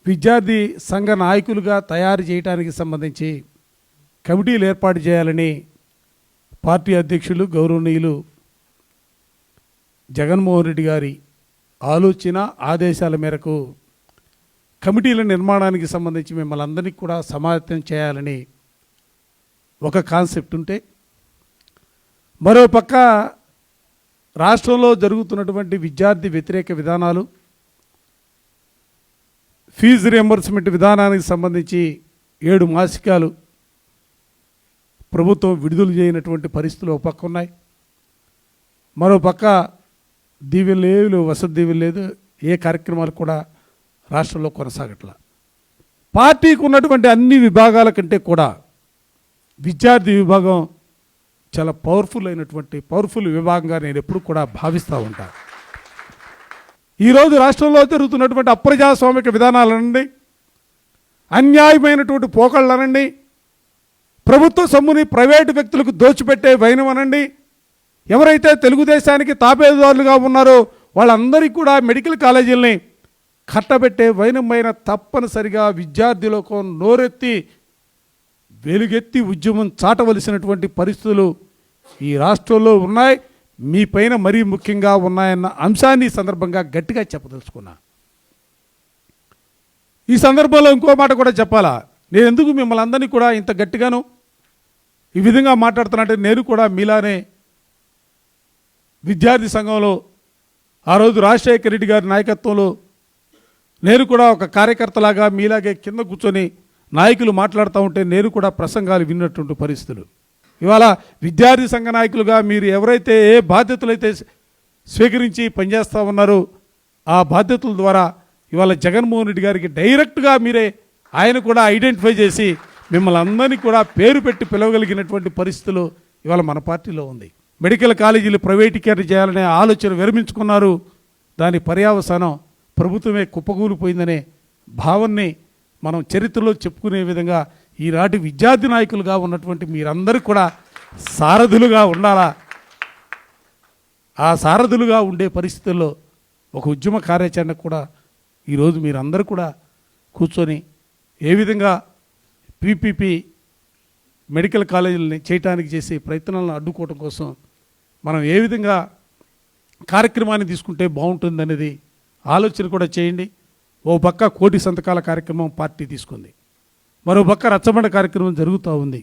విద్యార్థి సంఘ నాయకులుగా తయారు చేయడానికి సంబంధించి కమిటీలు ఏర్పాటు చేయాలని పార్టీ అధ్యక్షులు గౌరవనీయులు జగన్మోహన్ రెడ్డి గారి ఆలోచన ఆదేశాల మేరకు కమిటీల నిర్మాణానికి సంబంధించి మిమ్మల్ని అందరినీ కూడా సమాయత్తం చేయాలని ఒక కాన్సెప్ట్ ఉంటే, మరోపక్క రాష్ట్రంలో జరుగుతున్నటువంటి విద్యార్థి వ్యతిరేక విధానాలు, ఫీజు రియంబర్స్మెంట్ విధానానికి సంబంధించి 7 మాసికాలు ప్రభుత్వం విడుదల చేయనటువంటి పరిస్థితులు ఒక పక్క ఉన్నాయి. మరోపక్క దీవెన లేదు, వసతి దీవెన లేదు, ఏ కార్యక్రమాలు కూడా రాష్ట్రంలో కొనసాగట్ల. పార్టీకి ఉన్నటువంటి అన్ని విభాగాల కంటే కూడా విద్యార్థి విభాగం చాలా పవర్ఫుల్ విభాగంగా నేను ఎప్పుడు కూడా భావిస్తూ ఉంటాను. ఈరోజు రాష్ట్రంలో జరుగుతున్నటువంటి అప్రజాస్వామిక విధానాలనండి, అన్యాయమైనటువంటి పోకళ్ళనండి, ప్రభుత్వ సొమ్ముని ప్రైవేటు వ్యక్తులకు దోచిపెట్టే వైనమనండి, ఎవరైతే తెలుగుదేశానికి తాపేదారులుగా ఉన్నారో వాళ్ళందరికీ కూడా మెడికల్ కాలేజీలని కట్టబెట్టే వైనమైన తప్పనిసరిగా విద్యార్థి లోకం నోరెత్తి వెలుగెత్తి ఉద్యమం చాటవలసినటువంటి పరిస్థితులు ఈ రాష్ట్రంలో ఉన్నాయి, మీ పైన మరీ ముఖ్యంగా ఉన్నాయన్న అంశాన్ని సందర్భంగా గట్టిగా చెప్పదలుచుకున్నా. ఈ సందర్భంలో ఇంకో మాట కూడా చెప్పాలా, నేను ఎందుకు మిమ్మల్ని అందరినీ కూడా ఇంత గట్టిగాను ఈ విధంగా మాట్లాడుతున్నట్టే, నేను కూడా మీలానే విద్యార్థి సంఘంలో ఆ రోజు రాజశేఖర రెడ్డి గారి నాయకత్వంలో నేను కూడా ఒక కార్యకర్తలాగా మీలాగే కింద కూర్చొని నాయకులు మాట్లాడుతూ ఉంటే నేను కూడా ప్రసంగాలు విన్నటువంటి పరిస్థితులు. ఇవాళ విద్యార్థి సంఘ నాయకులుగా మీరు ఎవరైతే ఏ బాధ్యతలైతే స్వీకరించి పనిచేస్తూ ఉన్నారో ఆ బాధ్యతల ద్వారా ఇవాళ జగన్మోహన్ రెడ్డి గారికి డైరెక్ట్గా మీరే ఆయన కూడా ఐడెంటిఫై చేసి మిమ్మల్ని అందరినీ కూడా పేరు పెట్టి పిలవగలిగినటువంటి పరిస్థితులు ఇవాళ మన పార్టీలో ఉంది. మెడికల్ కాలేజీలు ప్రైవేటీకరణ చేయాలనే ఆలోచన విరమించుకున్నారు. దాని పర్యావసానం ప్రభుత్వమే కుప్పకూలిపోయిందనే భావనని మనం చరిత్రలో చెప్పుకునే విధంగా ఈనాటి విద్యార్థి నాయకులుగా ఉన్నటువంటి మీరందరూ కూడా సారథులుగా ఉండాలా. ఆ సారథులుగా ఉండే పరిస్థితుల్లో ఒక ఉద్యమ కార్యాచరణ కూడా ఈరోజు మీరందరూ కూడా కూర్చొని ఏ విధంగా పీపీపీ మెడికల్ కాలేజీలని చేయటానికి చేసే ప్రయత్నాలను అడ్డుకోవడం కోసం మనం ఏ విధంగా కార్యక్రమాన్ని తీసుకుంటే బాగుంటుందనేది ఆలోచన కూడా చేయండి. ఓ పక్క 1,00,00,000 సంతకాల కార్యక్రమం పార్టీ తీసుకుంది, మరో పక్క రచ్చబండ కార్యక్రమం జరుగుతూ ఉంది.